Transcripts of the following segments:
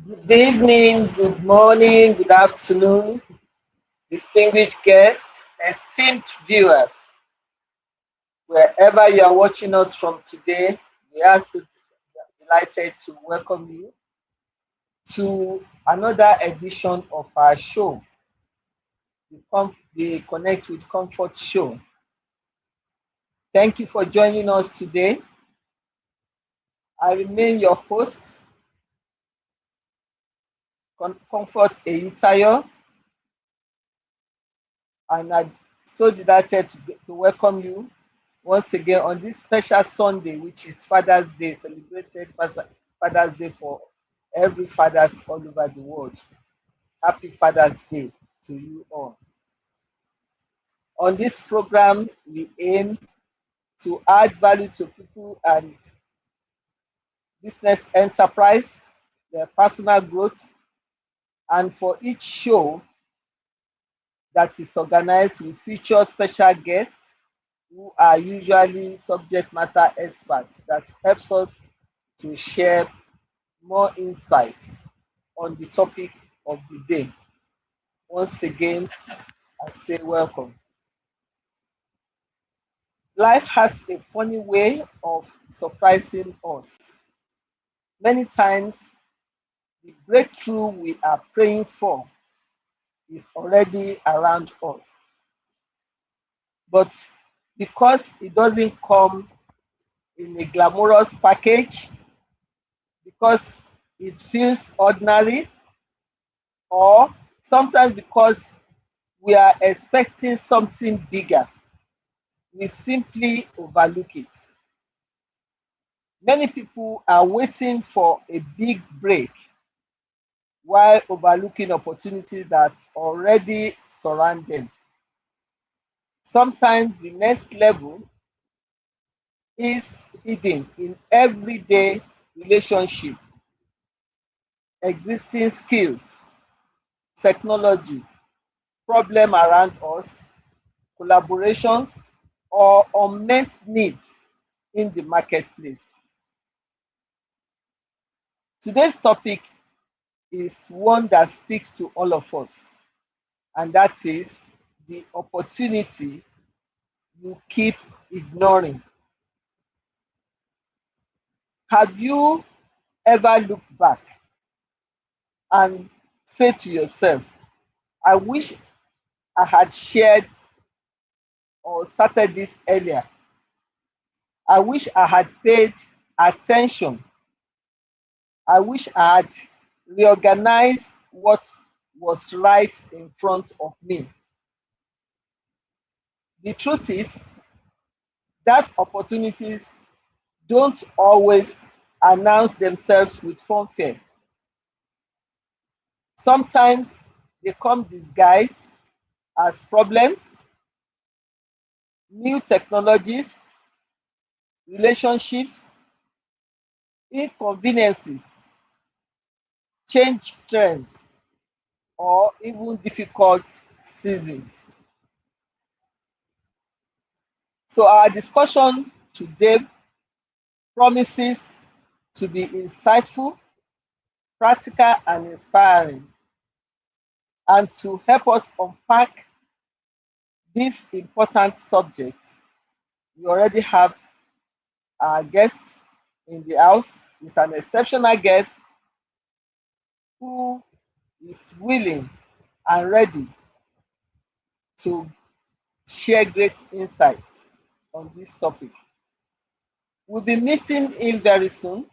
Good evening, good morning, good afternoon, distinguished guests, esteemed viewers, wherever you are watching us from today. We are so delighted to welcome you to another edition of our show, the Connect with Comfort show. Thank you for joining us today. I remain your host, Comfort Eyitayo, and I'm so delighted to welcome you once again on this special Sunday, which is Father's Day, celebrated Father's Day for every fathers all over the world. Happy Father's Day to you all. On this program, we aim to add value to people and business enterprise, their personal growth, and for each show that is organized, we feature special guests who are usually subject matter experts that helps us to share more insights on the topic of the day. Once again, I say welcome. Life has a funny way of surprising us. Many times, the breakthrough we are praying for is already around us. But because it doesn't come in a glamorous package, because it feels ordinary, or sometimes because we are expecting something bigger, we simply overlook it. Many people are waiting for a big break while overlooking opportunities that already surround them. Sometimes the next level is hidden in everyday relationship, existing skills, technology, problem around us, collaborations, or unmet needs in the marketplace. Today's topic is one that speaks to all of us, and that is the opportunity you keep ignoring. Have you ever looked back and said to yourself, I wish I had shared or started this earlier? I wish I had paid attention. I wish I had reorganized what was right in front of me. The truth is that opportunities don't always announce themselves with fanfare. Sometimes they come disguised as problems, new technologies, relationships, inconveniences, change trends, or even difficult seasons. So, our discussion today promises to be insightful, practical, and inspiring, and to help us unpack this important subject. We already have our guest in the house. He's an exceptional guest who is willing and ready to share great insights on this topic. We'll be meeting him very soon,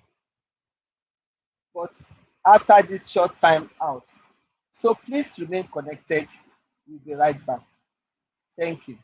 but after this short time out. So please remain connected. We'll be right back. Thank you.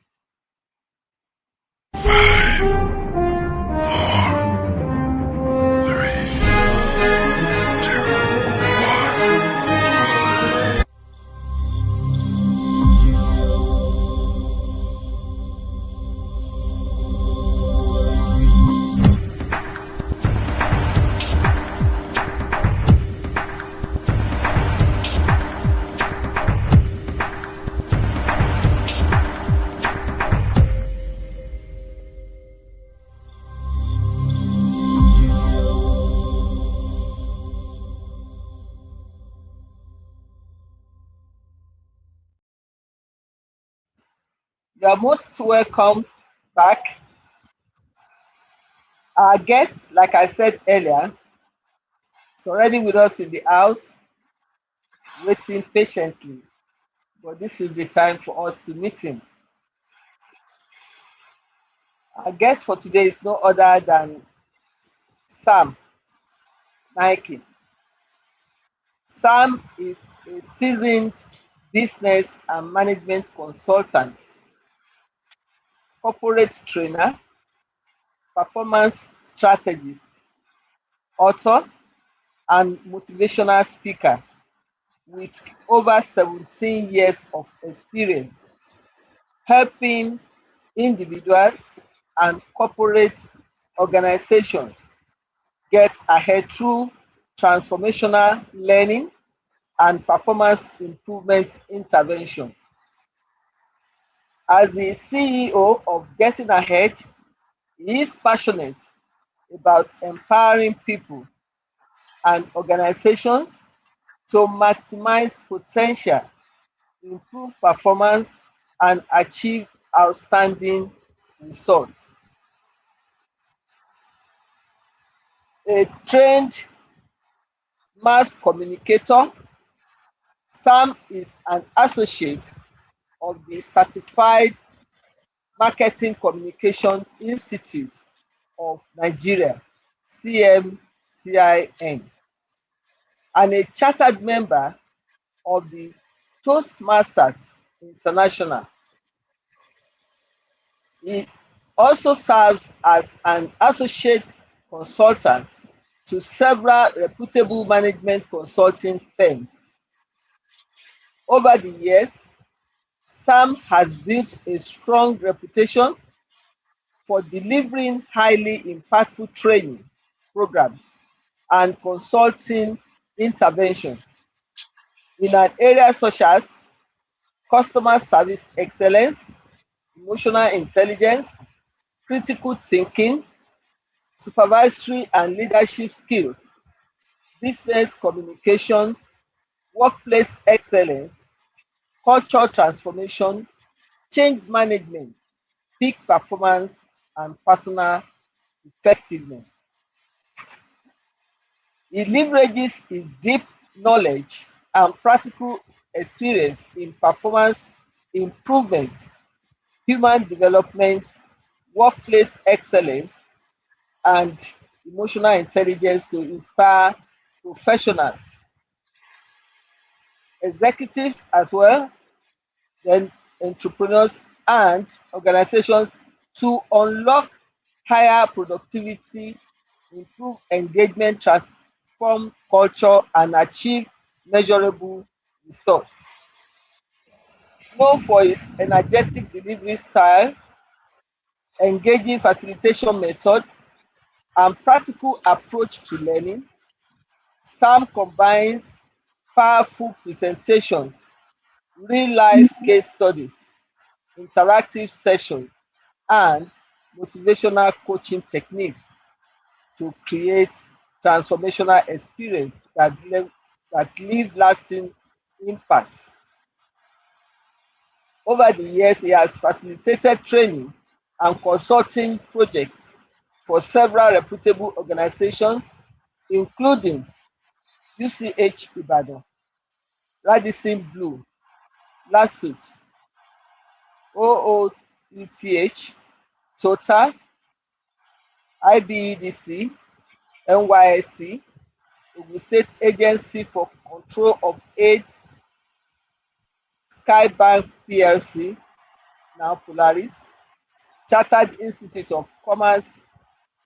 You are most welcome back. Our guest, like I said earlier, is already with us in the house, waiting patiently. But this is the time for us to meet him. Our guest for today is no other than Sam Nike. Sam is a seasoned business and management consultant, corporate trainer, performance strategist, author, and motivational speaker with over 17 years of experience helping individuals and corporate organizations get ahead through transformational learning and performance improvement interventions. As the CEO of Getting Ahead, he is passionate about empowering people and organizations to maximize potential, improve performance, and achieve outstanding results. A trained mass communicator, Sam is an associate of the Certified Marketing Communication Institute of Nigeria, CMCIN, and a chartered member of the Toastmasters International. He also serves as an associate consultant to several reputable management consulting firms. Over the years, Sam has built a strong reputation for delivering highly impactful training programs and consulting interventions in an area such as customer service excellence, emotional intelligence, critical thinking, supervisory and leadership skills, business communication, workplace excellence, culture transformation, change management, peak performance, and personal effectiveness. He leverages his deep knowledge and practical experience in performance improvement, human development, workplace excellence, and emotional intelligence to inspire professionals, executives as well, then entrepreneurs and organizations to unlock higher productivity, improve engagement, transform culture, and achieve measurable results. Known for his energetic delivery style, engaging facilitation methods, and practical approach to learning, Sam combines powerful presentations, real life case studies, interactive sessions, and motivational coaching techniques to create transformational experience that leave lasting impact. Over the years, he has facilitated training and consulting projects for several reputable organizations, including UCH Ibadan, Radisson Blu, LASUT, OOUTH, Total, IBEDC, NYSC, Ogun State Agency for Control of AIDS, Skybank PLC, now Polaris, Chartered Institute of Commerce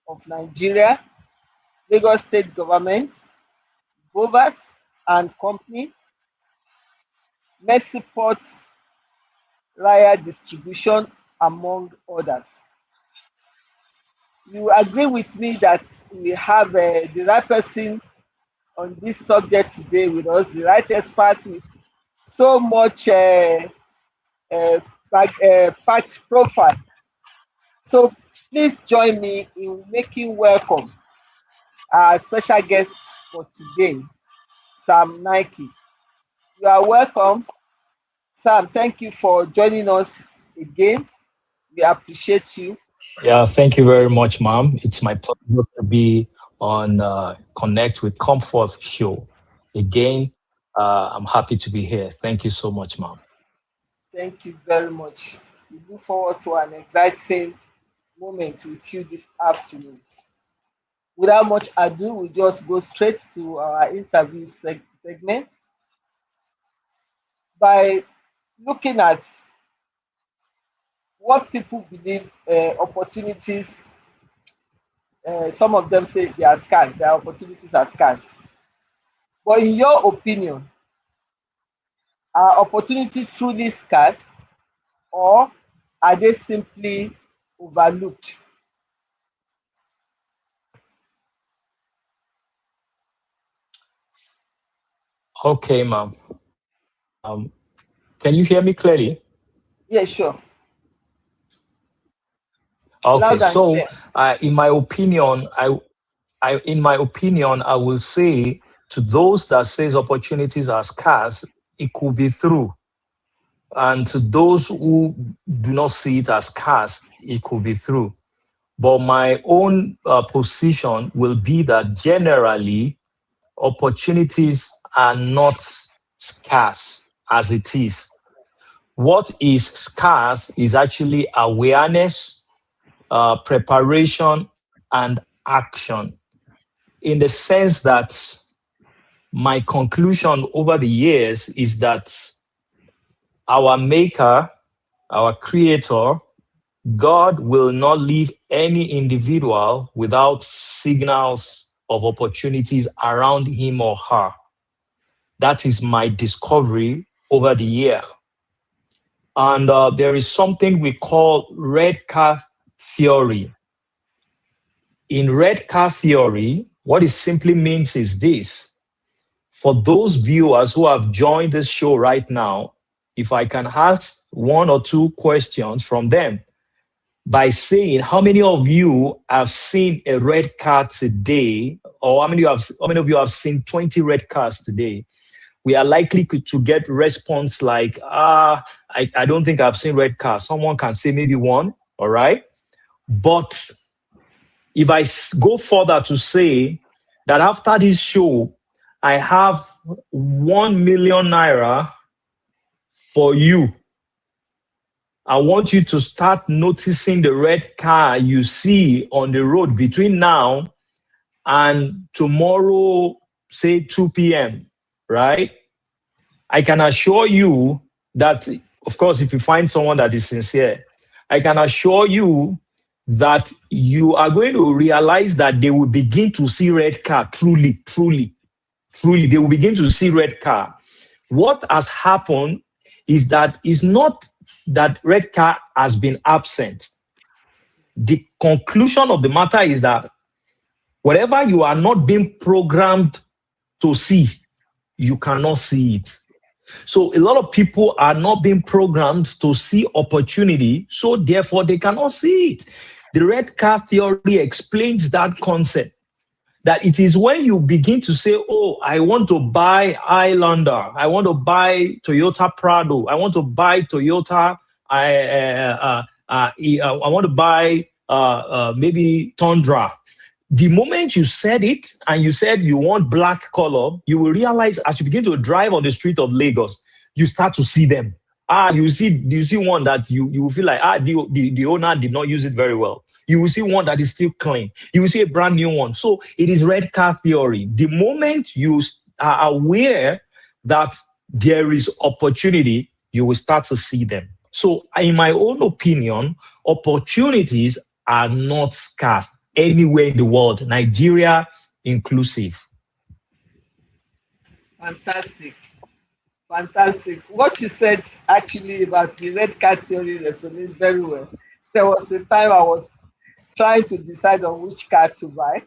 of Nigeria, Lagos State Government, Bovas and Company, Mercy Ports Raya Distribution, among others. You agree with me that we have the right person on this subject today with us, the right expert with so much packed profile. So please join me in making welcome our special guest for today, Sam Nike. You are welcome. Sam, thank you for joining us again. We appreciate you. Yeah, thank you very much, ma'am. It's my pleasure to be on Connect with Comfort show. Again, I'm happy to be here. Thank you so much, ma'am. Thank you very much. We look forward to an exciting moment with you this afternoon. Without much ado, we just go straight to our interview segment by looking at what people believe opportunities. Some of them say they are scarce, their opportunities are scarce. But in your opinion, are opportunities truly scarce or are they simply overlooked? Okay, ma'am. Um, can you hear me clearly? Yeah, sure. Okay, Loud and so clear. in my opinion, in my opinion, I will say to those that says opportunities are scarce, it could be true, and to those who do not see it as scarce, it could be true. But my own position will be that generally opportunities are not scarce as it is. What is scarce is actually awareness, preparation, and action. In the sense that my conclusion over the years is that our Maker, our Creator, God will not leave any individual without signals of opportunities around him or her. That is my discovery over the year. And there is something we call red car theory. In red car theory, what it simply means is this: for those viewers who have joined this show right now, if I can ask one or two questions from them by saying, how many of you have seen a red car today? Or how many of you have seen 20 red cars today? We are likely to get response like, I don't think I've seen red cars. Someone can say maybe one, all right? But if I go further to say that after this show, I have 1 million naira for you, I want you to start noticing the red car you see on the road between now and tomorrow, say 2 p.m., right? I can assure you that, of course, if you find someone that is sincere, I can assure you that you are going to realize that they will begin to see red car truly, truly, truly. They will begin to see red car. What has happened is that it's not that red car has been absent. The conclusion of the matter is that whatever you are not being programmed to see, you cannot see it. So a lot of people are not being programmed to see opportunity, so therefore they cannot see it. The red car theory explains that concept. That it is when you begin to say, oh, I want to buy Highlander, I want to buy Toyota Prado, I want to buy Toyota, I want to buy maybe Tundra. The moment you said it and you said you want black color, you will realize as you begin to drive on the street of Lagos, you start to see them. You see one that you will feel like the owner did not use it very well. You will see one that is still clean. You will see a brand new one. So it is red car theory. The moment you are aware that there is opportunity, you will start to see them. So in my own opinion, opportunities are not scarce anywhere in the world, Nigeria inclusive. Fantastic. Fantastic. What you said actually about the red card theory resonates very well. There was a time I was trying to decide on which card to buy,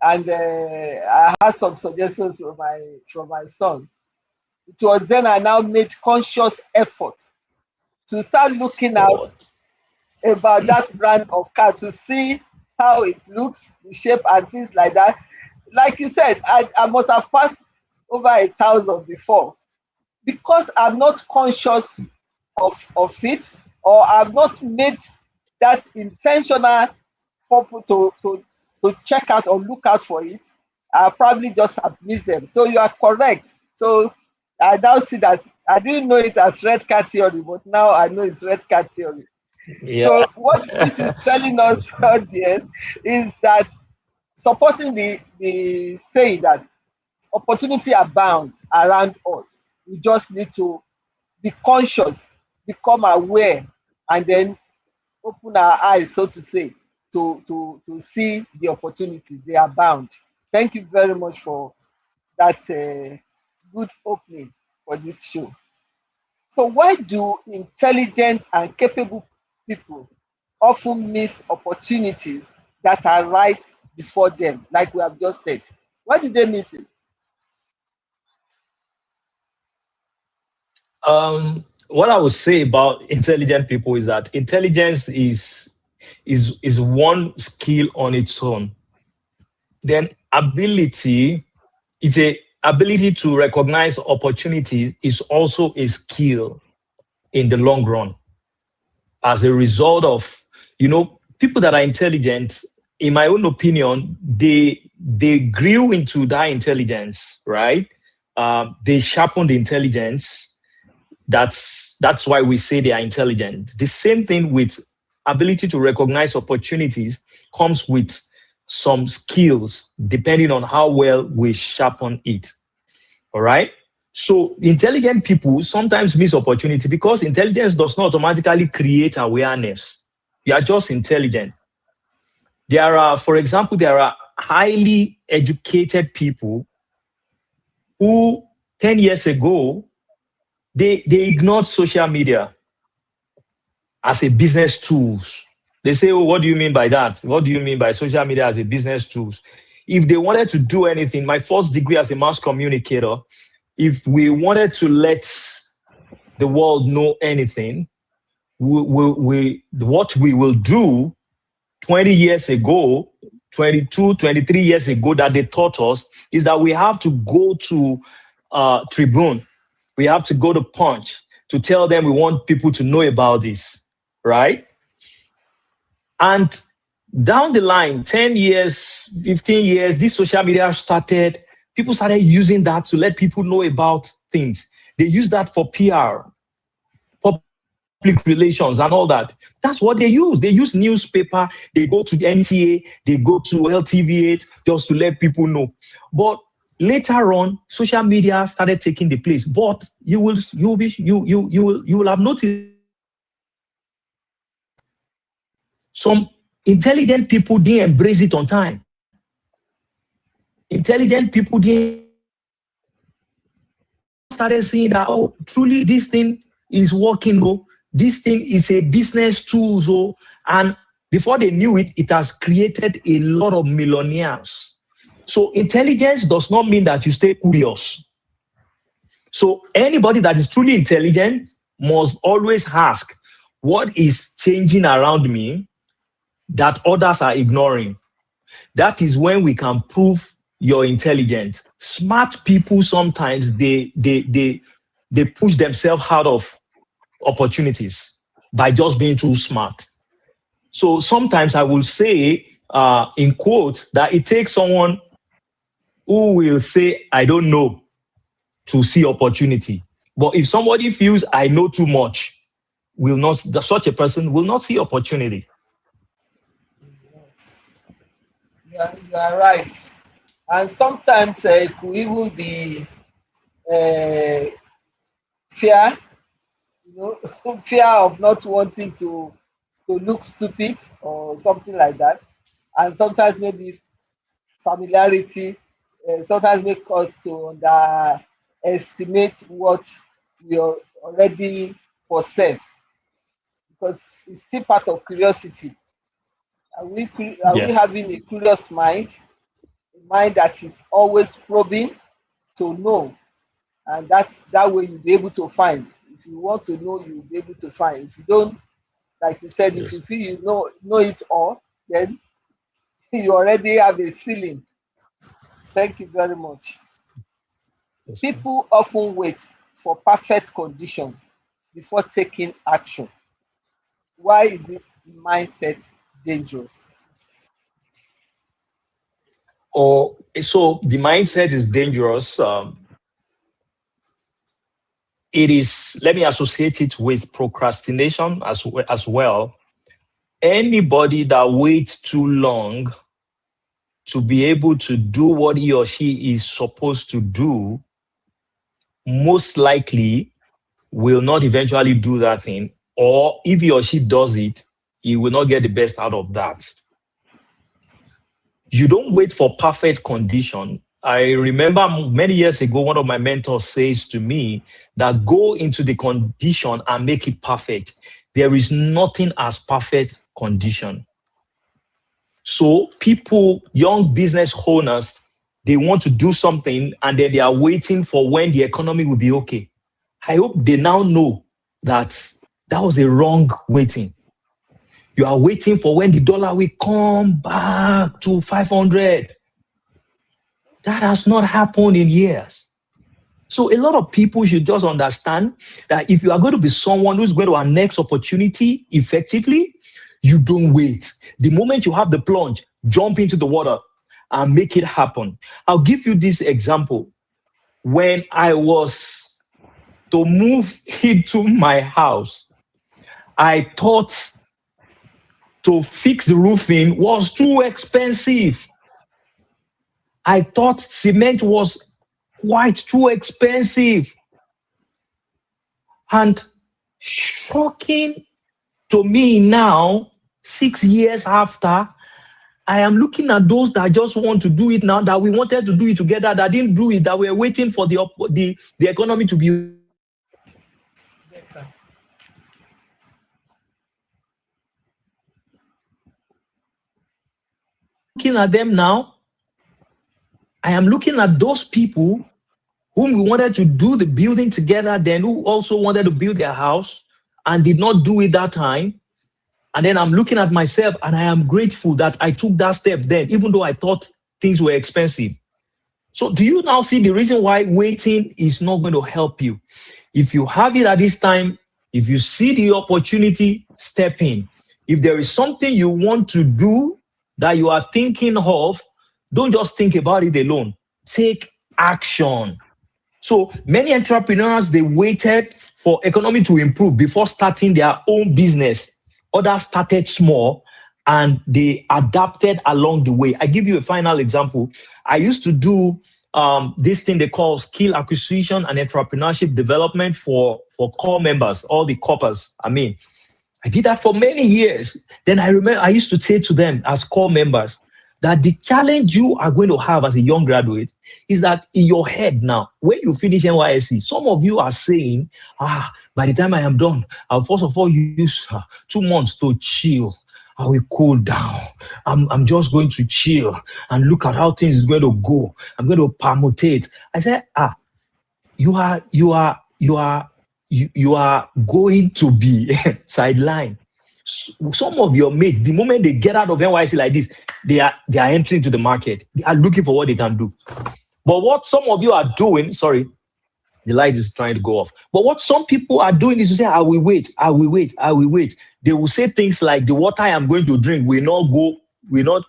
and I had some suggestions from my son. It was then I now made conscious effort to start looking out God. about that brand of car to see how it looks, the shape, and things like that. Like you said, I must have passed over 1,000 before because I'm not conscious of it or I've not made that intentional purpose to check out or look out for it, I probably just have missed them. So you are correct. So I now see that I didn't know it as red card theory, but now I know it's red card theory. Yeah. So what this is telling us, That's good. audience, is that supporting the saying that opportunity abounds around us. We just need to be conscious, become aware, and then open our eyes, so to say, to see the opportunities. They abound. Thank you very much for that good opening for this show. So why do intelligent and capable people often miss opportunities that are right before them, like we have just said? Why do they miss it? What I would say about intelligent people is that intelligence is one skill on its own. Then ability is a ability to recognize opportunities is also a skill in the long run as a result of, people that are intelligent, in my own opinion, they grew into that intelligence, right? They sharpened the intelligence. That's why we say they are intelligent. The same thing with ability to recognize opportunities comes with some skills depending on how well we sharpen it. All right. So intelligent people sometimes miss opportunity because intelligence does not automatically create awareness. You are just intelligent. For example, there are highly educated people who 10 years ago they ignored social media as a business tools. They say, "Oh, what do you mean by that? What do you mean by social media as a business tools?" If they wanted to do anything, my first degree as a mass communicator, if we wanted to let the world know anything, what we will do 20 years ago, 22, 23 years ago, that they taught us is that we have to go to Tribune, we have to go to Punch to tell them we want people to know about this, right? And down the line, 10 years, 15 years, this social media started, people started using that to let people know about things. They use that for PR, public relations, and all that. That's what they use. They use newspaper, they go to the NTA, they go to LTV8 just to let people know. But later on, social media started taking the place. But you will have noticed that some intelligent people didn't embrace it on time. Intelligent people didn't embrace it on time. They now started seeing that, oh, truly this thing is working, oh, this thing is a business tool, oh, and before they knew it, it has created a lot of millionaires. So intelligence does not mean that you stay curious. So anybody that is truly intelligent must always ask, what is changing around me that others are ignoring? That is when we can prove you're intelligent. Smart people sometimes they push themselves out of opportunities by just being too smart. So sometimes I will say, in quotes, that it takes someone who will say, "I don't know," to see opportunity. But if somebody feels I know too much, will not such a person will not see opportunity. You are right. And sometimes it could even be uh, fear, fear of not wanting to look stupid or something like that. And sometimes maybe familiarity sometimes make us to underestimate what we already possess, because it's still part of curiosity. Are we Yeah. having a curious mind, a mind that is always probing to know? And that way you'll be able to find. If you want to know, you'll be able to find. If you don't, like you said, if Yes. you feel you know it all, then you already have a ceiling. Thank you very much. Yes, ma'am. People often wait for perfect conditions before taking action. Why is this mindset dangerous? Or so the mindset is dangerous. It is. Let me associate it with procrastination as well. Anybody that waits too long to be able to do what he or she is supposed to do, most likely will not eventually do that thing. Or if he or she does it, he will not get the best out of that. You don't wait for perfect condition. I remember many years ago, one of my mentors says to me that go into the condition and make it perfect. There is nothing as perfect condition. So people, young business owners, they want to do something and then they are waiting for when the economy will be okay. I hope they now know that that was a wrong waiting. You are waiting for when the dollar will come back to 500. That has not happened in years. So a lot of people should just understand that if you are going to be someone who's going to annex opportunity effectively, you don't wait. The moment you have the plunge, jump into the water and make it happen. I'll give you this example. When I was to move into my house, I thought to fix the roofing was too expensive. I thought cement was quite too expensive. And shocking to me now, 6 years after, I am looking at those that just want to do it now, that we wanted to do it together, that didn't do it, that were waiting for the economy to be Better. looking at them now. I am looking at those people whom we wanted to do the building together, then who also wanted to build their house and did not do it that time. And then I'm looking at myself and I am grateful that I took that step then, even though I thought things were expensive. So, do you now see the reason why waiting is not going to help you? If you have it at this time, if you see the opportunity, step in. If there is something you want to do that you are thinking of, don't just think about it alone. Take action. So many entrepreneurs, they waited for economy to improve before starting their own business. Others started small and they adapted along the way. I give you a final example. I used to do this thing they call skill acquisition and entrepreneurship development for core members, all the coppers. I did that for many years. Then I remember I used to say to them as core members that the challenge you are going to have as a young graduate is that in your head now, when you finish NYSC, some of you are saying, by the time I am done, I'll first of all use 2 months to chill. I will cool down. I'm just going to chill and look at how things is going to go. I'm going to permutate. I said, you are going to be sidelined. Some of your mates, the moment they get out of NYC like this, they are entering to the market. They are looking for what they can do. But what some of you are doing, sorry, the light is trying to go off. But what some people are doing is to say, I will wait, I will wait, I will wait. They will say things like the water I am going to drink will not go, will not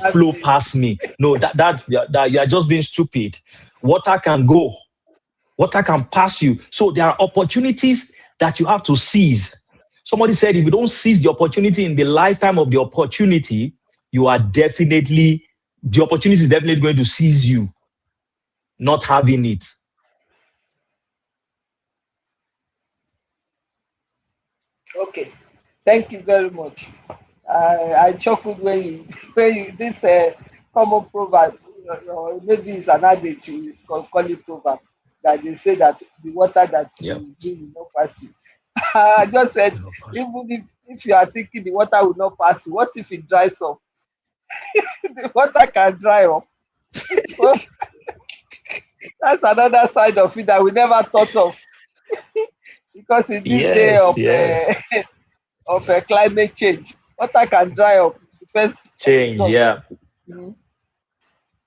That's flow it. past me. No, that you are just being stupid. Water can go, water can pass you. So there are opportunities that you have to seize. Somebody said if you don't seize the opportunity in the lifetime of the opportunity, you are definitely, the opportunity is definitely going to seize you, not having it. Okay. Thank you very much. I chuckled when you when you this common proverb, or maybe it's an adage you call it proverb, that they say that the water that Yeah. you drink will not pass you. I just said, even if you are thinking the water will not pass you, what if it dries up? The water can dry up. So that's another side of it that we never thought of, because in this day Yes, yes. of climate change, water can dry up. Depends on the Change, sun. yeah. Mhm.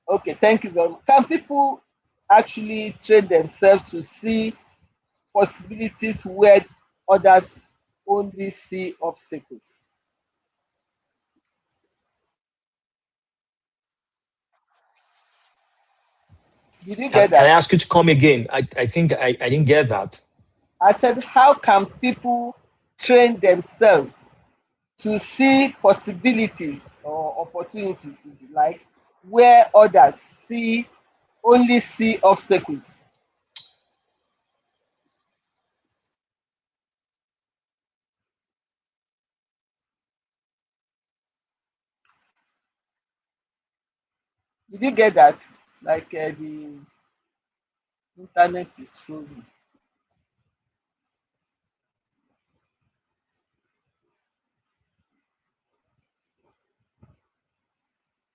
Okay, thank you very much. Can people actually train themselves to see possibilities where others only see obstacles. Did you get Can I that? ask you to come again? I think I didn't get that. I said, how can people train themselves to see possibilities or opportunities, if you like, where others see only see obstacles? Did you get that? It's like the internet is frozen.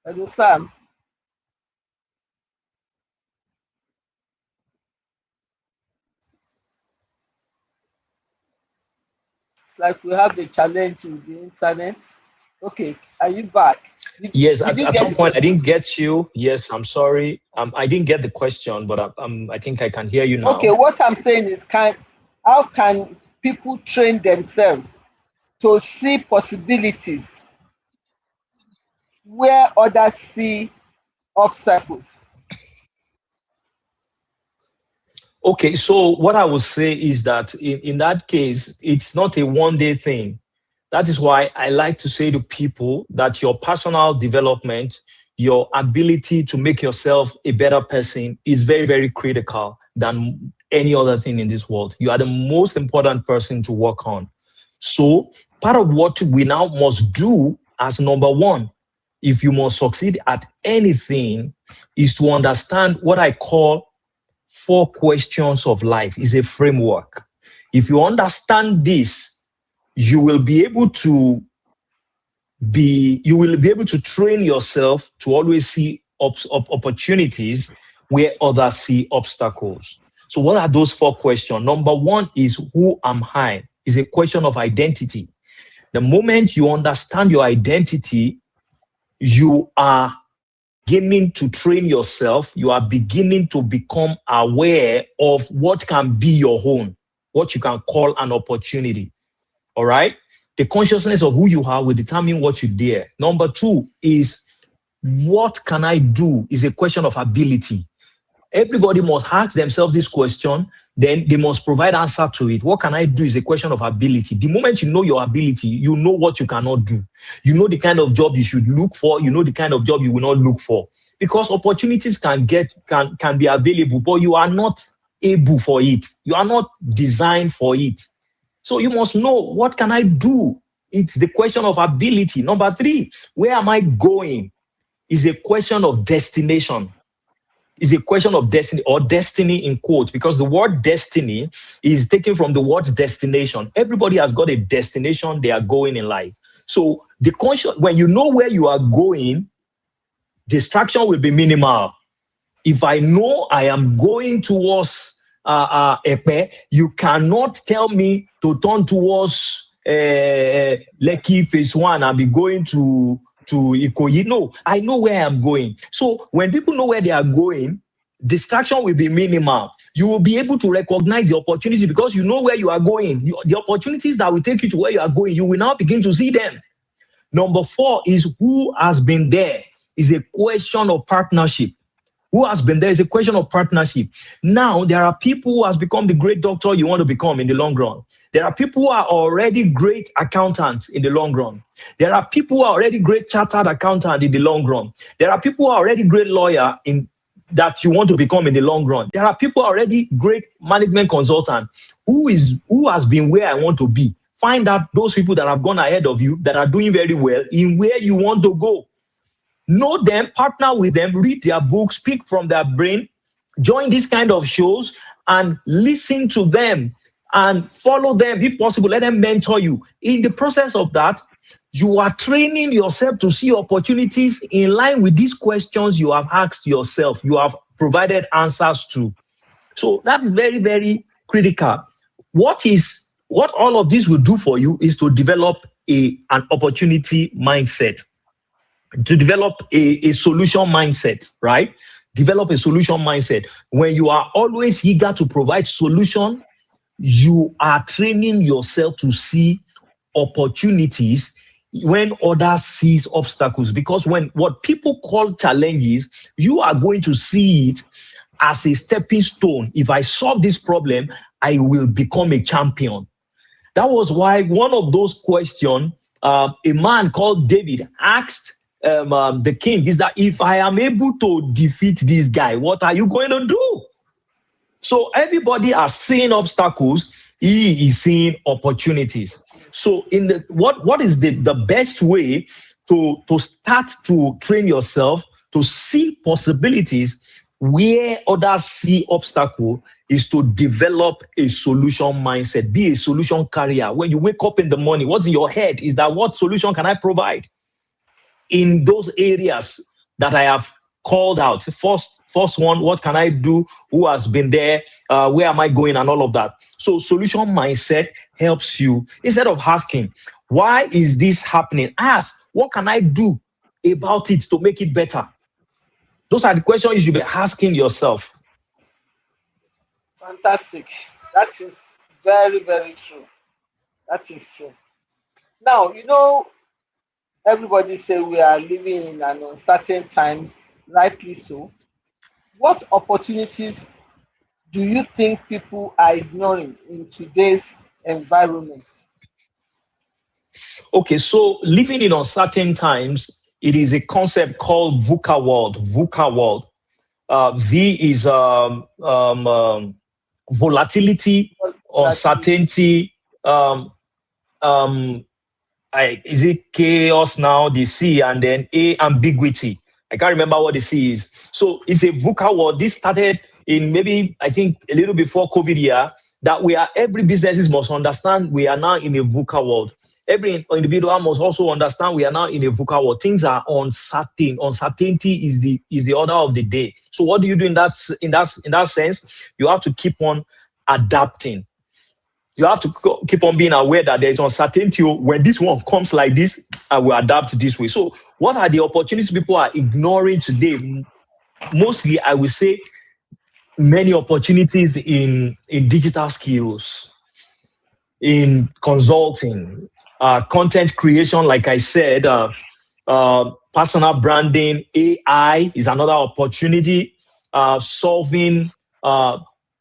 Hello, Sam. It's like we have a challenge with the internet. Okay, are you back? Yes, Did you at get some the point I question? didn't get you. Yes, I'm sorry. I didn't get the question, but I think I can hear you Okay, now. what I'm saying is, how can people train themselves to see possibilities where others see obstacles? Okay, so what I would say is that in that case, it's not a one day thing. That is why I like to say to people that your personal development, your ability to make yourself a better person is very, very critical than any other thing in this world. You are the most important person to work on. So, part of what we now must do as number one, if you must succeed at anything, is to understand what I call four questions of life. Is a framework. If you understand this, you will be able to you will be able to train yourself to always see opportunities where others see obstacles. So what are those four questions? Number one is, who am I? Is a question of identity. The moment you understand your identity, you are beginning to train yourself. You are beginning to become aware of what can be your own, what you can call an opportunity. All right. The consciousness of who you are will determine what you dare. Number two is, what can I do? Is a question of ability. Everybody must ask themselves this question, then they must provide answer to it. What can I do is a question of ability. The moment you know your ability, you know what you cannot do. You know the kind of job you should look for, you know the kind of job you will not look for. Because opportunities can be available, but you are not able for it. You are not designed for it. So you must know, what can I do? It's the question of ability. Number three, where am I going? Is a question of destination. Is a question of destiny, or destiny in quotes, because the word destiny is taken from the word destination. Everybody has got a destination they are going in life. So the conscious, when you know where you are going, distraction will be minimal. If I know I am going towards Epe, you cannot tell me to turn towards Lekki phase one and be going to Ikoyi. No, I know where I'm going. So when people know where they are going, distraction will be minimal. You will be able to recognize the opportunity because you know where you are going. The opportunities that will take you to where you are going, you will now begin to see them. Number four is, who has been there? Is a question of partnership. Who has been there is a question of partnership. Now, there are people who has become the great doctor you want to become in the long run. There are people who are already great accountants in the long run. There are people who are already great chartered accountant in the long run. There are people who are already great lawyer in that you want to become in the long run. There are people already great management consultant. Who has been where I want to be? Find out those people that have gone ahead of you that are doing very well in where you want to go. Know them, partner with them, read their books, speak from their brain, join these kind of shows and listen to them and follow them. If possible, let them mentor you. In the process of that, you are training yourself to see opportunities in line with these questions you have asked yourself, you have provided answers to. So that is very, very critical. What all of this will do for you is to develop an opportunity mindset, to develop a solution mindset, right? Develop a solution mindset when you are always eager to provide solution you are training yourself to see opportunities when others sees obstacles, because when what people call challenges, you are going to see it as a stepping stone. If I solve this problem, I will become a champion. That was why one of those questions a man called David asked the king is that, if I am able to defeat this guy, what are you going to do? So everybody are seeing obstacles. He is seeing opportunities. So in the what is the best way to start to train yourself to see possibilities where others see obstacle, is to develop a solution mindset, be a solution carrier. When you wake up in the morning, what's in your head is that, what solution can I provide in those areas that I have called out? First one, what can I do? Who has been there? Where am I going? And all of that. So solution mindset helps you. Instead of asking, why is this happening? Ask, what can I do about it to make it better? Those are the questions you should be asking yourself. Fantastic. That is very, very true. That is true. Now, everybody say we are living in an uncertain times, rightly so. What opportunities do you think people are ignoring in today's environment? Okay, so living in uncertain times, it is a concept called VUCA world. VUCA world. V is volatility, Volatility. uncertainty, um, is it chaos now, the C, and then A, ambiguity. I can't remember what the C is. So it's a VUCA world. This started in, maybe, I think, a little before COVID year, that every businesses must understand we are now in a VUCA world. Every individual must also understand we are now in a VUCA world. Things are uncertain. Uncertainty is the order of the day. So what do you do in that sense? You have to keep on adapting. You have to keep on being aware that there is uncertainty. When this one comes like this, I will adapt this way. So what are the opportunities people are ignoring today? Mostly, I will say, many opportunities in digital skills, in consulting, content creation, like I said, personal branding. AI is another opportunity. Solving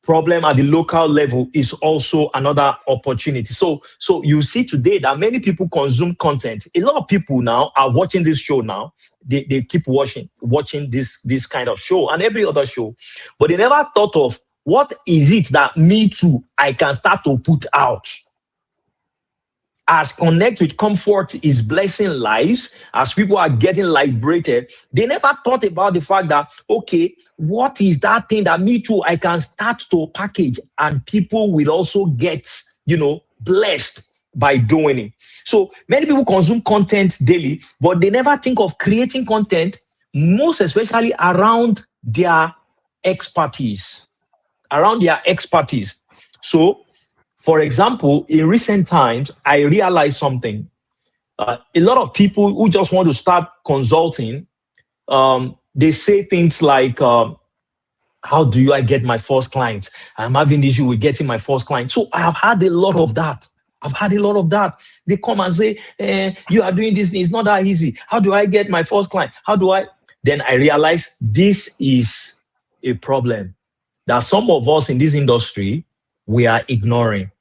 problem at the local level is also another opportunity. So you see today that many people consume content. A lot of people now are watching this show now. They keep watching this kind of show and every other show, but they never thought of, what is it that me too I can start to put out. As connect with comfort is blessing lives, as people are getting liberated, they never thought about the fact that, okay, what is that thing that me too I can start to package, and people will also get, blessed by doing it. So many people consume content daily, but they never think of creating content, most especially around their expertise. Around their expertise. So, for example, in recent times, I realized something. A lot of people who just want to start consulting, they say things like, how do I get my first client? I'm having issue with getting my first client. So I have had a lot of that. I've had a lot of that. They come and say, you are doing this thing. It's not that easy. How do I get my first client? How do I? Then I realize this is a problem that some of us in this industry, we are ignoring.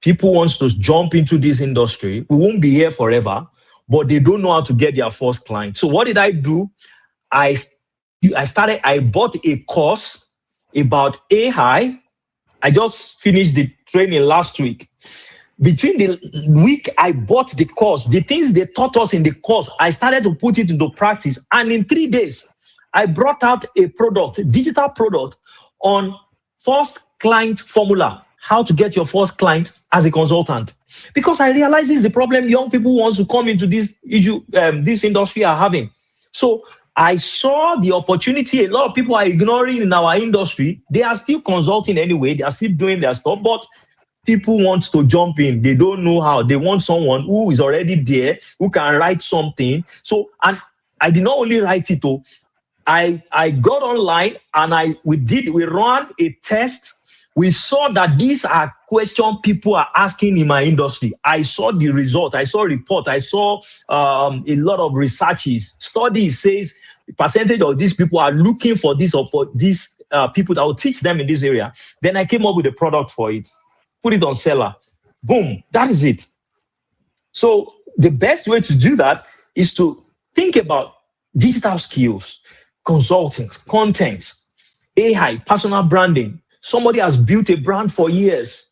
People want to jump into this industry. We won't be here forever, but they don't know how to get their first client. So what did I do? I bought a course about AI. I just finished the training last week. Between the week I bought the course, the things they taught us in the course, I started to put it into practice. And in 3 days, I brought out a product, digital product, on first client formula, how to get your first client as a consultant. Because I realize this is the problem young people wants to come into this issue, this industry are having. So I saw the opportunity a lot of people are ignoring in our industry. They are still consulting anyway. They are still doing their stuff, but people want to jump in. They don't know how. They want someone who is already there, who can write something. So, and I did not only write it, I got online and we ran a test We saw that these are questions people are asking in my industry. I saw the result. I saw report. I saw a lot of researches. Studies says the percentage of these people are looking for this or for these people that will teach them in this area. Then I came up with a product for it, put it on seller. Boom, that is it. So the best way to do that is to think about digital skills, consulting, content, AI, personal branding. Somebody has built a brand for years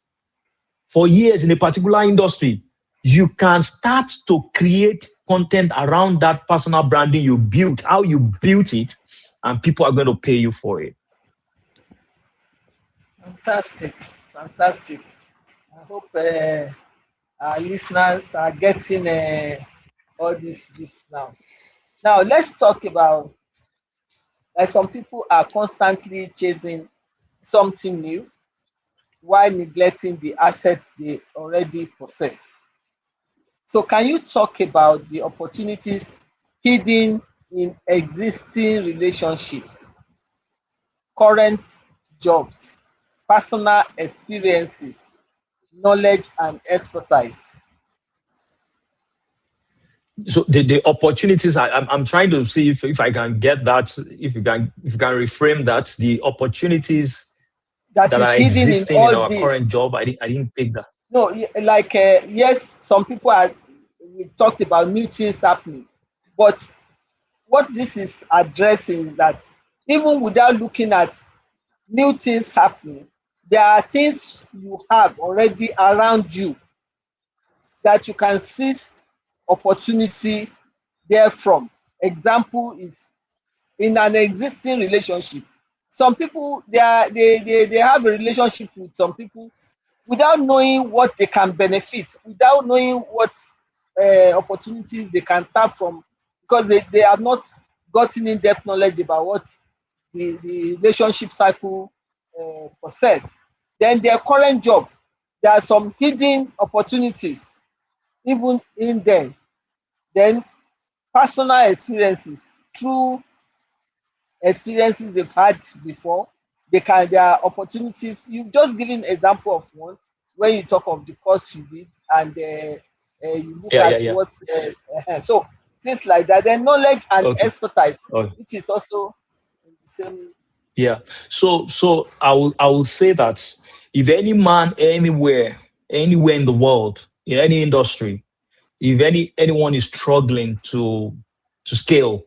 in a particular industry. You can start to create content around that personal branding you built, how you built it, and people are going to pay you for it. Fantastic, fantastic. I hope our listeners are getting all this gist now. Now let's talk about, like, some people are constantly chasing something new while neglecting the asset they already possess. So can you talk about the opportunities hidden in existing relationships, current jobs, personal experiences, knowledge and expertise? So the opportunities, I'm trying to see if I can get that, if you can reframe that, the opportunities That that is are hidden in existing in all our this. current job. I didn't pick that. No, like, yes, some people are, we talked about new things happening, but what this is addressing is that even without looking at new things happening, there are things you have already around you that you can seize opportunity therefrom. Example is, in an existing relationship, some people, they have a relationship with some people without knowing what they can benefit, without knowing what opportunities they can tap from, because they have not gotten in-depth knowledge about what the relationship cycle possess. Then their current job, there are some hidden opportunities even in them. Then personal experiences, through experiences they've had before, there are opportunities. You've just given example of one when you talk of the course you did, and you look Yeah, yeah, at yeah. what so things like that. Then knowledge and Okay. expertise, Okay. which is also in the same. Yeah. So I will say that if any man anywhere in the world, in any industry, if anyone is struggling to scale,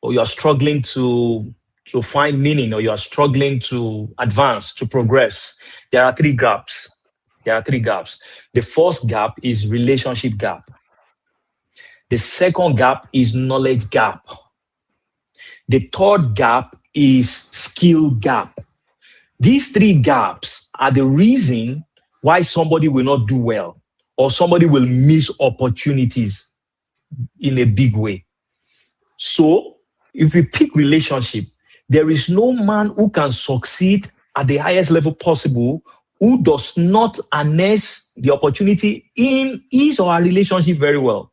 or you are struggling to find meaning, or you are struggling to advance, to progress, there are three gaps. There are three gaps. The first gap is relationship gap. The second gap is knowledge gap. The third gap is skill gap. These three gaps are the reason why somebody will not do well, or somebody will miss opportunities in a big way. So, if we pick relationship, there is no man who can succeed at the highest level possible who does not harness the opportunity in his or her relationship very well.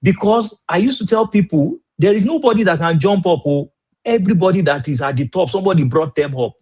Because I used to tell people there is nobody that can jump up. Oh, everybody that is at the top, somebody brought them up.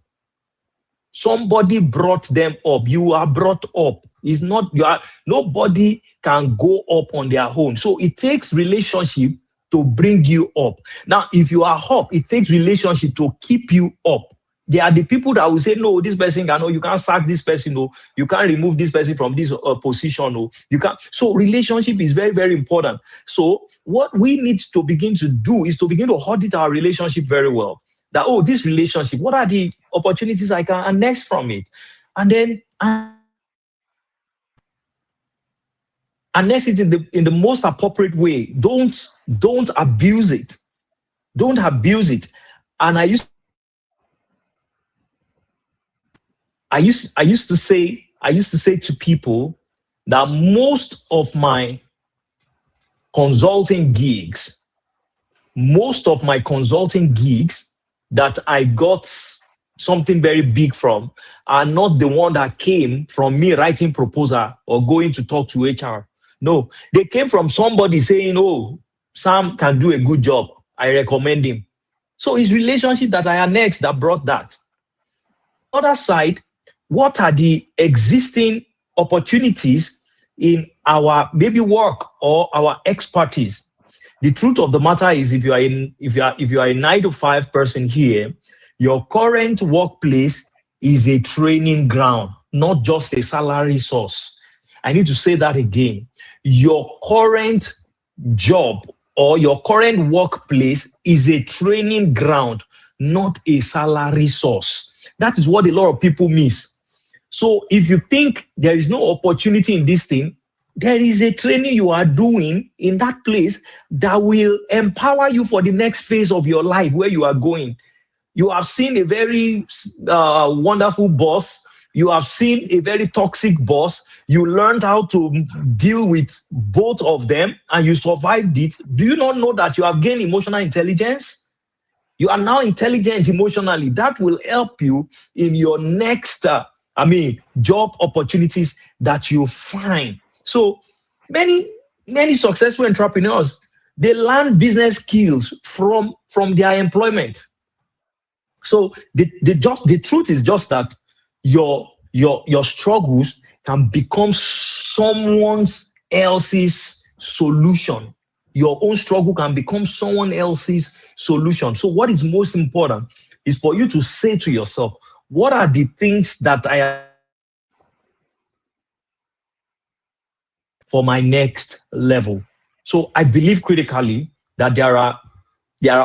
Somebody brought them up. You are brought up. It's not you are nobody can go up on their own. So it takes relationship to bring you up. Now, if you are up, it takes relationship to keep you up. There are the people that will say, no, this person can, no, you can't sack this person, no, you can't remove this person from this position, no, you can't. So relationship is very, very important. So what we need to begin to do is to begin to audit our relationship very well. That, oh, this relationship, what are the opportunities I can annex from it? And then annex it in the most appropriate way. Don't abuse it. Don't abuse it. And I used to say to people that consulting gigs, most of my consulting gigs that I got something very big from are not the one that came from me writing proposal or going to talk to HR. No, they came from somebody saying, "Oh, Sam can do a good job. I recommend him." So it's relationship that I annexed that brought that. On the other side, what are the existing opportunities in our maybe work or our expertise. The truth of the matter is, if you are a 9 to 5 person here, your current workplace is a training ground, not just a salary source. I need to say that again. Your current job or your current workplace is a training ground, not a salary source. That is what a lot of people miss. So if you think there is no opportunity in this thing, there is a training you are doing in that place that will empower you for the next phase of your life where you are going. You have seen a very wonderful boss. You have seen a very toxic boss. You learned how to deal with both of them and you survived it. Do you not know that you have gained emotional intelligence? You are now intelligent emotionally. That will help you in your next, job opportunities that you find. So many, many successful entrepreneurs, they learn business skills from their employment. So the truth is just that your struggles can become someone else's solution. Your own struggle can become someone else's solution. So what is most important is for you to say to yourself, what are the things that I am for my next level? So I believe critically that there are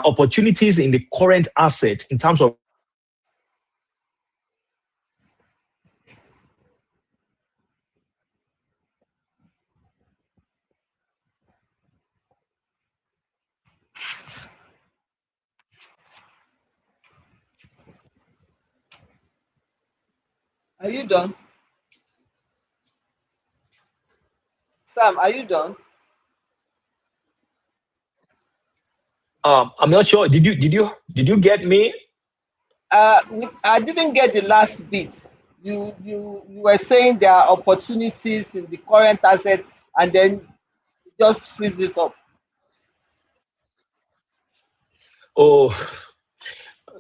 opportunities in the current asset in terms of. Are you done? Sam, are you done? I'm not sure. Did you get me? I didn't get the last bit. You were saying there are opportunities in the current asset, and then it just freezes up. Oh,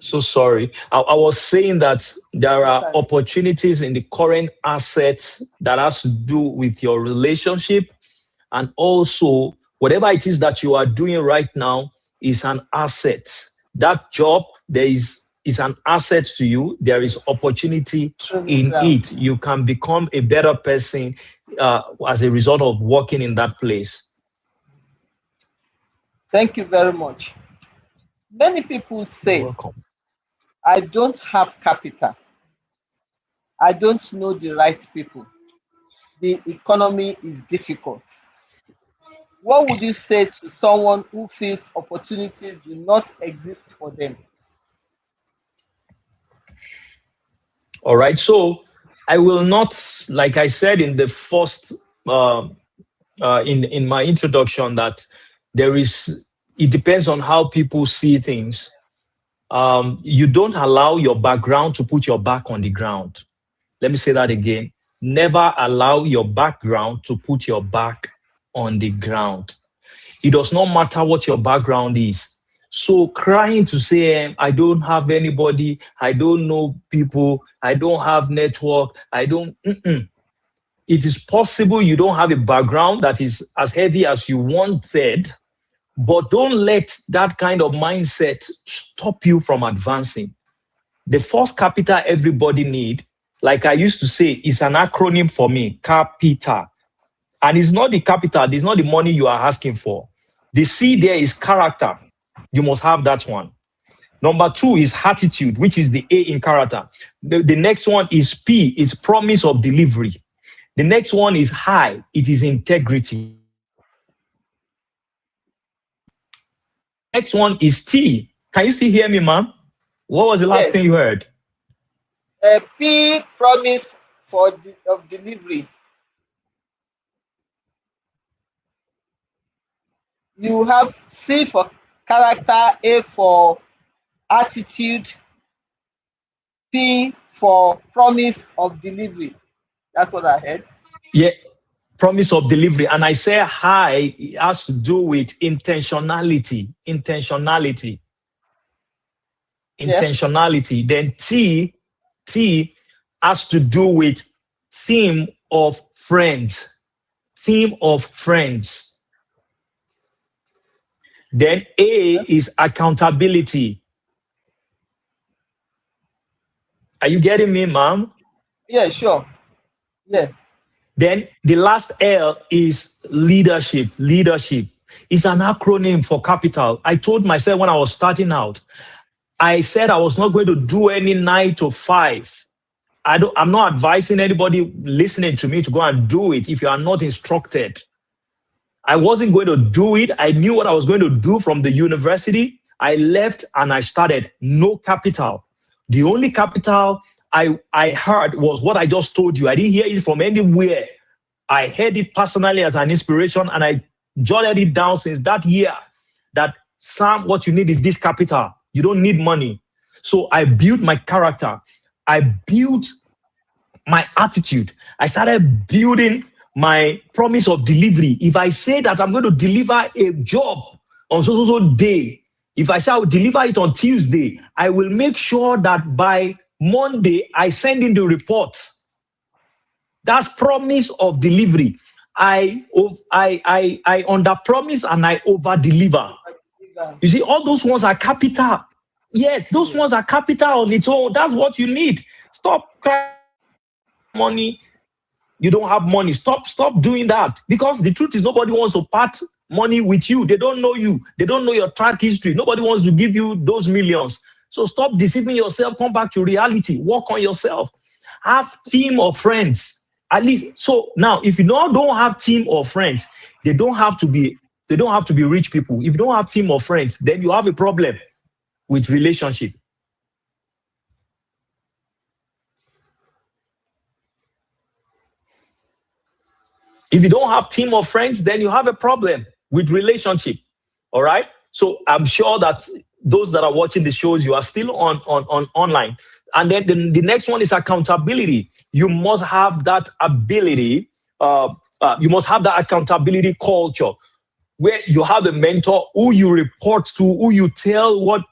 so sorry. I was saying that there Yes, are sir. opportunities in the current assets that has to do with your relationship, and also whatever it is that you are doing right now is an asset. That job there is an asset to you. There is opportunity Training in ground. it. You can become a better person as a result of working in that place. Thank you very much. Many people You're say, welcome. I don't have capital. I don't know the right people. The economy is difficult. What would you say to someone who feels opportunities do not exist for them? All right. So I will not, like I said in the first uh, in my introduction, that there is. It depends on how people see things. You don't allow your background to put your back on the ground. Let me say that again. Never allow your background to put your back on the ground. It does not matter what your background is. So crying to say, I don't have anybody, I don't know people, I don't have network, I don't. It is possible you don't have a background that is as heavy as you wanted, but don't let that kind of mindset stop you from advancing. The first capital everybody need, like I used to say, is an acronym for me, capital. And it's not the capital, it's not the money you are asking for. The C there is character. You must have that one. Number two is attitude, which is the A in character. The next one is P, is promise of delivery. The next one is high, it is integrity. Next one is T. Can you still hear me, ma'am? What was the last thing you Yes. heard? P, promise of delivery. You have C for character, A for attitude, P for promise of delivery. That's what I heard. Yeah, promise of delivery. And I say high, it has to do with intentionality. Yeah. Intentionality. Then T has to do with team of friends. Team of friends. Then A Yeah, is accountability. Are you getting me, ma'am? yeah, sure. Yeah. Then the last L is leadership. Leadership is an acronym for capital. I told myself when I was starting out, I said I was not going to do any 9 to 5. I'm not advising anybody listening to me to go and do it if you are not instructed. I wasn't going to do it. I knew what I was going to do from the university. I left and I started. No capital. The only capital I heard was what I just told you. I didn't hear it from anywhere. I heard it personally as an inspiration and I jotted it down since that year that Sam, what you need is this capital. You don't need money. So I built my character. I built my attitude. I started building my promise of delivery. If I say that I'm going to deliver a job on so day, if I say I will deliver it on Tuesday, I will make sure that by Monday I send in the report. That's promise of delivery. I under promise and I over deliver. You see, all those ones are capital. Yes, those Yes. ones are capital on its own. That's what you need. Stop crying money. You don't have money. Stop doing that. Because the truth is nobody wants to part money with you. They don't know you. They don't know your track history. Nobody wants to give you those millions. So stop deceiving yourself. Come back to reality. Work on yourself. Have team of friends. At least so now if you don't have team or friends, they don't have to be they don't have to be rich people. If you don't have team of friends, then you have a problem with relationship. If you don't have team of friends, then you have a problem with relationship. All right. So I'm sure that those that are watching the shows, you are still on online. And then the next one is accountability. You must have that ability. You must have that accountability culture where you have a mentor who you report to, who you tell what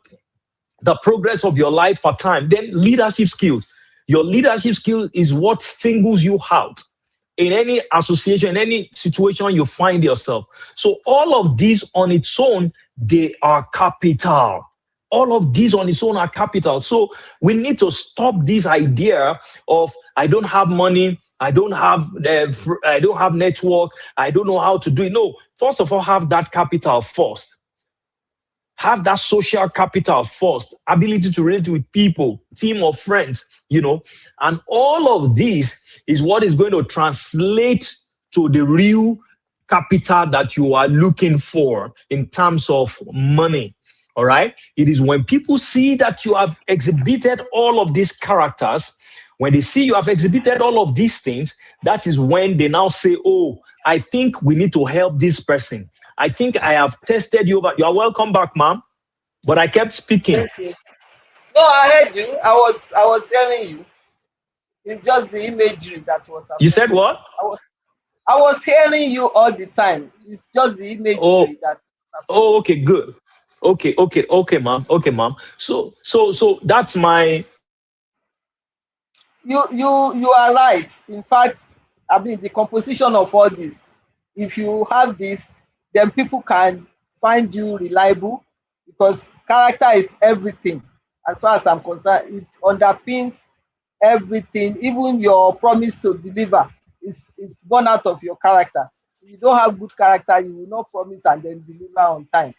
the progress of your life per time. Then leadership skills. Your leadership skill is what singles you out in any association, in any situation you find yourself. So all of these on its own, they are capital. All of these on its own are capital. So we need to stop this idea of I don't have money, I don't have network, I don't know how to do it. No, first of all, have that capital first. Have that social capital first, ability to relate with people, team of friends, and all of this is what is going to translate to the real capital that you are looking for in terms of money. All right. It is when people see that you have exhibited all of these characters, when they see you have exhibited all of these things, that is when they now say, oh, I think we need to help this person. I think I have tested you over. You are welcome back, ma'am. But I kept speaking. Thank you. No, I heard you. I was hearing you. It's just the imagery that was You said affecting me. what? I was hearing you all the time. It's just the Oh, imagery that was oh, affecting me. okay, good. Okay, ma'am. Okay, ma'am. So that's my. You are right. In fact, I mean the composition of all this. If you have this, then people can find you reliable because character is everything. As far as I'm concerned, it underpins everything. Even your promise to deliver is born out of your character. If you don't have good character, you will not promise and then deliver on time.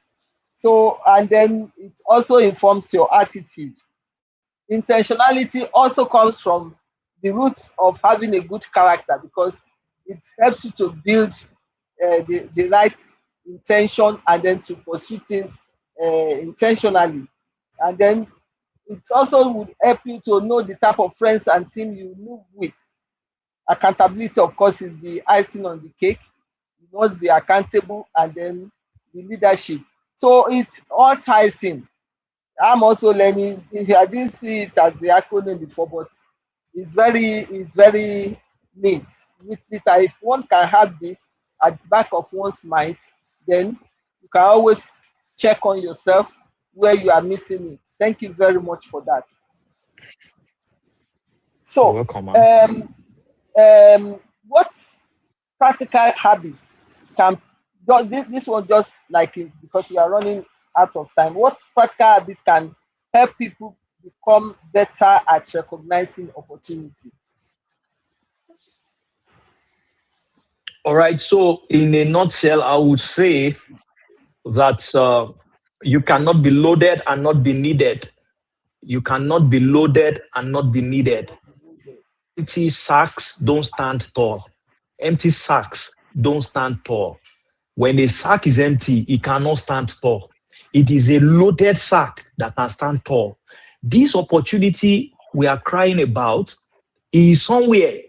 So, and then it also informs your attitude. Intentionality also comes from the roots of having a good character because it helps you to build the right intention and then to pursue things intentionally. And then it also would help you to know the type of friends and team you move with. Accountability, of course, is the icing on the cake. You must be accountable and then the leadership. So it all ties in. I'm also learning. I didn't see it as the acronym before, but it's very neat. With it, if one can have this at the back of one's mind, then you can always check on yourself where you are missing it. Thank you very much for that. You're So, welcome, man. um, what practical habits can this one just like it, because we are running out of time. What practical habits can help people become better at recognizing opportunity? All right. So, in a nutshell, I would say that you cannot be loaded and not be needed. You cannot be loaded and not be needed. Empty sacks don't stand tall. Empty sacks don't stand tall. When a sack is empty, it cannot stand tall. It is a loaded sack that can stand tall. This opportunity we are crying about is somewhere.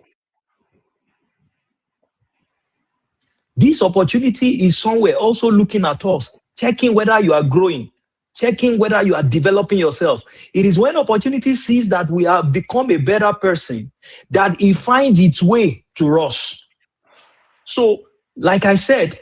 This opportunity is somewhere also looking at us, checking whether you are growing, checking whether you are developing yourself. It is when opportunity sees that we have become a better person that it finds its way to us. So, like I said,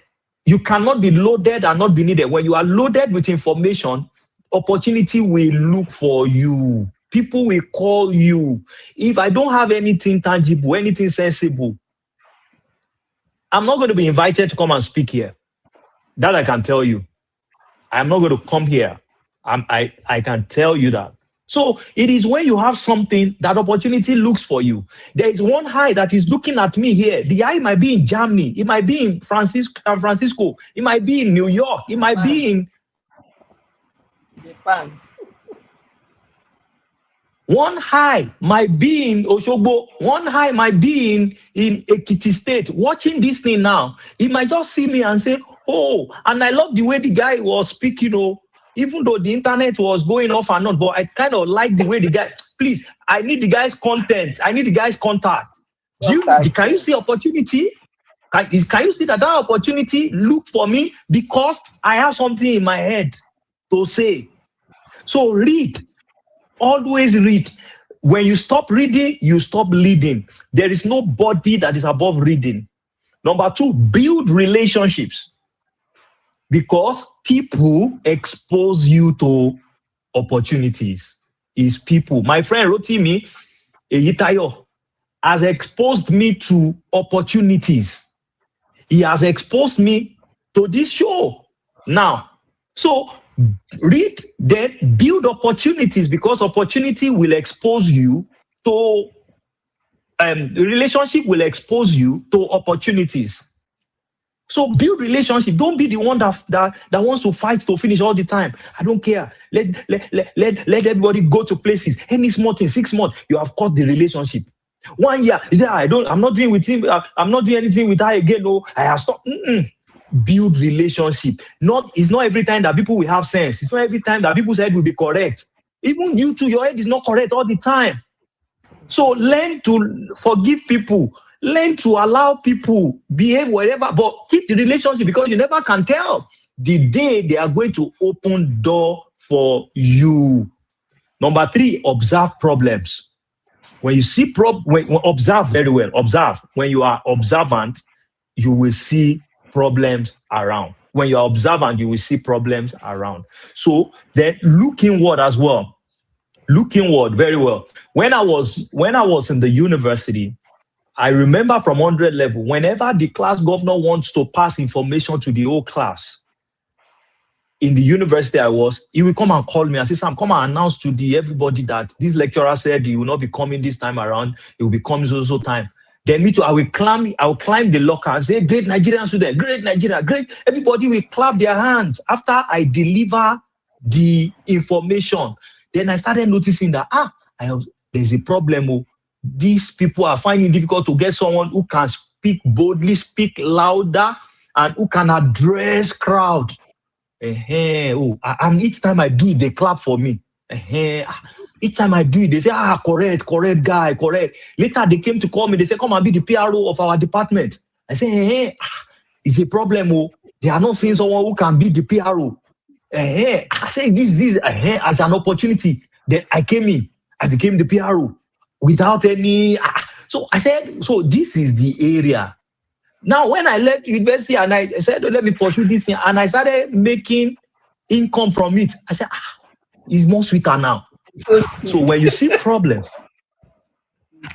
you cannot be loaded and not be needed. When you are loaded with information, opportunity will look for you. People will call you. If I don't have anything tangible, anything sensible, I'm not going to be invited to come and speak here. That I can tell you. I'm not going to come here. I can tell you that. So it is when you have something that opportunity looks for you. There is one eye that is looking at me here. The eye might be in Germany. It might be in San Francisco. It might be in New York. It might Japan, be in Japan. one eye might be in Oshogbo. One eye might be in Ekiti State watching this thing now. He might just see me and say, oh, and I love the way the guy was speaking, even though the internet was going off and on, but I kind of like the way the guy, please, I need the guy's content. I need the guy's contact. Contact, Can you yes. see opportunity? Can you see that opportunity look for me because I have something in my head to say? So read. Always read. When you stop reading, you stop leading. There is nobody that is above reading. Number two, build relationships because people expose you to opportunities. Is people. My friend Rotimi Eyitayo has exposed me to opportunities. He has exposed me to this show now. So read, then build opportunities because opportunity will expose you to the relationship will expose you to opportunities. So build relationship. Don't be the one that wants to fight to finish all the time. I don't care. Let everybody go to places. Any small thing, 6 months, you have cut the relationship. 1 year, is there? I'm not doing with him. I'm not doing anything with her again. No, I have stopped. Build relationship. It's not every time that people will have sense. It's not every time that people's head will be correct. Even you too, your head is not correct all the time. So learn to forgive people. Learn to allow people behave wherever, but keep the relationship because you never can tell the day they are going to open door for you. Number three, observe problems. When you see observe very well. Observe. When you are observant, you will see problems around. When you are observant, you will see problems around. So then look inward as well. Look inward very well. When I was in the university, I remember from 100 level, whenever the class governor wants to pass information to the whole class, in the university I was, he will come and call me and say, Sam, come and announce to everybody that this lecturer said he will not be coming this time around. He will be coming so time. Then me too, I will climb the locker and say, great Nigerian student, great Nigeria, great. Everybody will clap their hands after I deliver the information. Then I started noticing that, there's a problem. These people are finding it difficult to get someone who can speak boldly, speak louder, and who can address crowd. And each time I do it, they clap for me. Each time I do it, they say, correct guy, correct. Later, they came to call me. They said, come and be the PRO of our department. I say, it's a problem. They are not seeing someone who can be the PRO. I say, this as an opportunity. Then I came in. I became the PRO without any. So I said, so this is the area. Now, when I left university and I said, let me pursue this thing, and I started making income from it, I said, it's more sweeter now. So So sweet. when you see problems,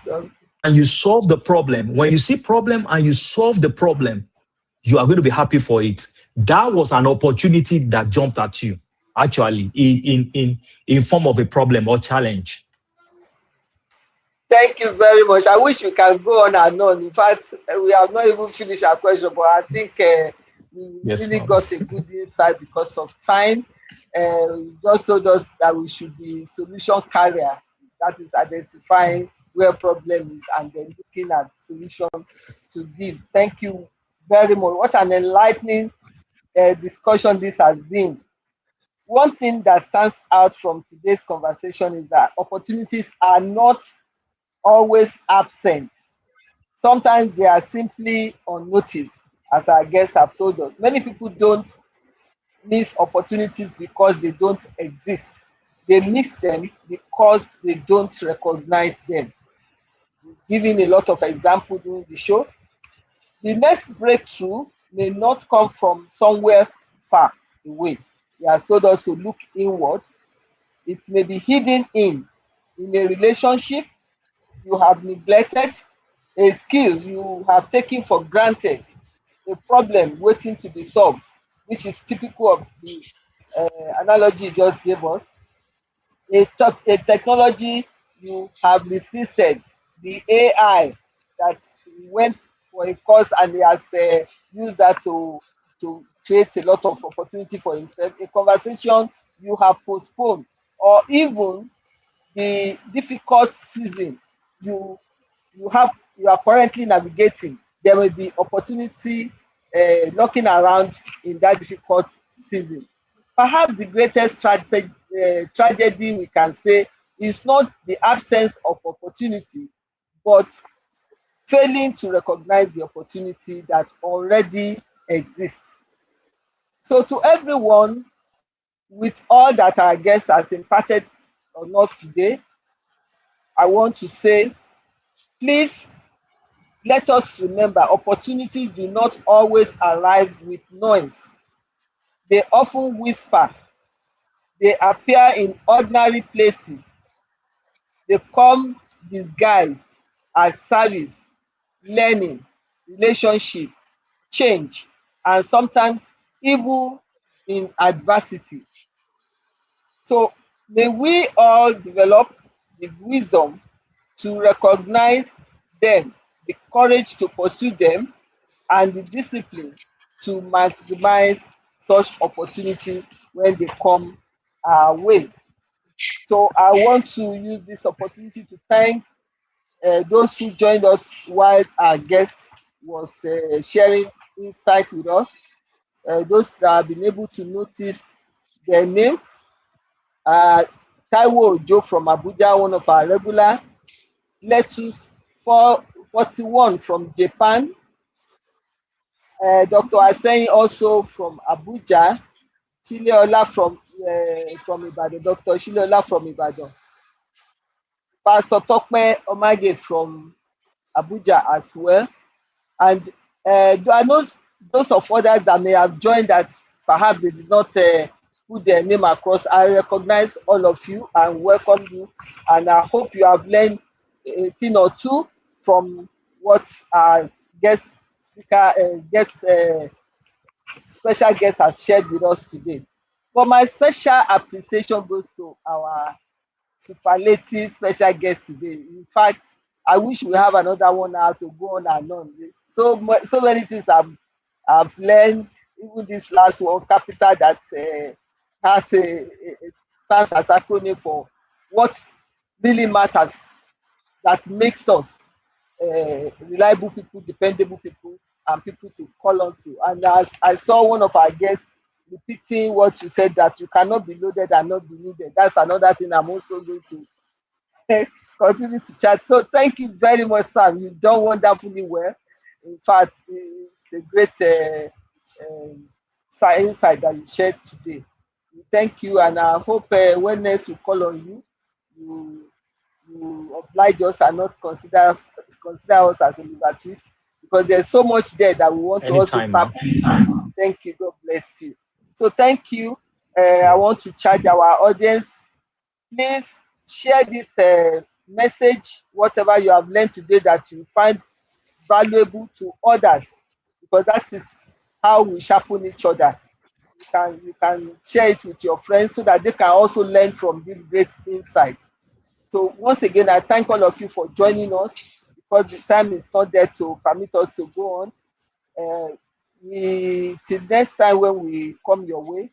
So, and you solve the problem. When you see problem and you solve the problem, you are going to be happy for it. That was an opportunity that jumped at you, actually, in form of a problem or challenge. thank you very much. I wish we can go on and on. In fact, we have not even finished our question, but I think we Yes, really ma'am. got a good insight because of time. You just told us that we should be solution carrier. That is identifying where problem is and then looking at solution to give. Thank you very much. What an enlightening discussion this has been. One thing that stands out from today's conversation is that opportunities are not always absent. Sometimes they are simply unnoticed, as our guests have told us. Many people don't miss opportunities because they don't exist. They miss them because they don't recognize them. Giving a lot of examples during the show. The next breakthrough may not come from somewhere far away. He has told us to look inward. It may be hidden in a relationship you have neglected, a skill you have taken for granted, a problem waiting to be solved, which is typical of the analogy you just gave us, a technology you have resisted, the AI that went for a course and he has used that to create a lot of opportunity for himself, a conversation you have postponed, or even the difficult season you you are currently navigating. There will be opportunity knocking around in that difficult season. Perhaps the greatest tragedy we can say is not the absence of opportunity, but failing to recognize the opportunity that already exists. So, to everyone, with all that our guest has imparted on us today, I want to say, please let us remember opportunities do not always arrive with noise. They often whisper, they appear in ordinary places, they come disguised as service, learning, relationship, change, and sometimes even in adversity. So may we all develop the wisdom to recognize them, the courage to pursue them, and the discipline to maximize such opportunities when they come our way. So I want to use this opportunity to thank those who joined us while our guest was sharing insight with us, those that have been able to notice their names. Uh, Taiwo Ojo from Abuja, one of our regular. Lettuce 41 from Japan. Dr. Aseyin also from Abuja. Chileola from Ibadan. Dr. Chileola from Ibadan. Pastor Tokpe Omage from Abuja as well. And I know those of others that may have joined that perhaps they did not put their name across. I recognize all of you and welcome you. And I hope you have learned a thing or two from what our special guest has shared with us today. But my special appreciation goes to our superlative special guest today. In fact, I wish we have another 1 hour to go on and on. So many things I've learned, even this last one, capital that has stands as acronym for what really matters, that makes us reliable people, dependable people, and people to call on to. And as I saw one of our guests repeating what you said, that you cannot be loaded and not be needed. That's another thing I'm also going to continue to chat. So thank you very much, Sam. You've done wonderfully well. In fact, it's a great insight that you shared today. Thank you, and I hope when next we call on you, you you oblige us and not consider us as oligarchies, because there's so much there that we want to also Anytime, tap man. into. Thank you. God bless you. So thank you. I want to charge our audience. Please share this message whatever you have learned today that you find valuable to others, because that is how we sharpen each other. You can share it with your friends so that they can also learn from this great insight. So once again, I thank all of you for joining us, because the time is not there to permit us to go on. We till next time when we come your way.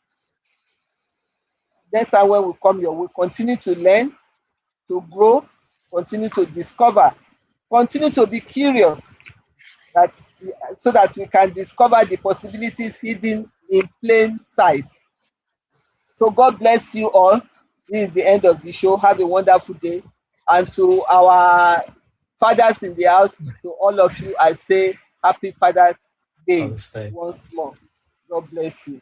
Next time when we come your way, continue to learn, to grow, continue to discover, continue to be curious, that so that we can discover the possibilities hidden in plain sight. So God bless you all. This is the end of the show. Have a wonderful day. And to our fathers in the house, to all of you, I say happy Father's Day Understand. once more. God bless you.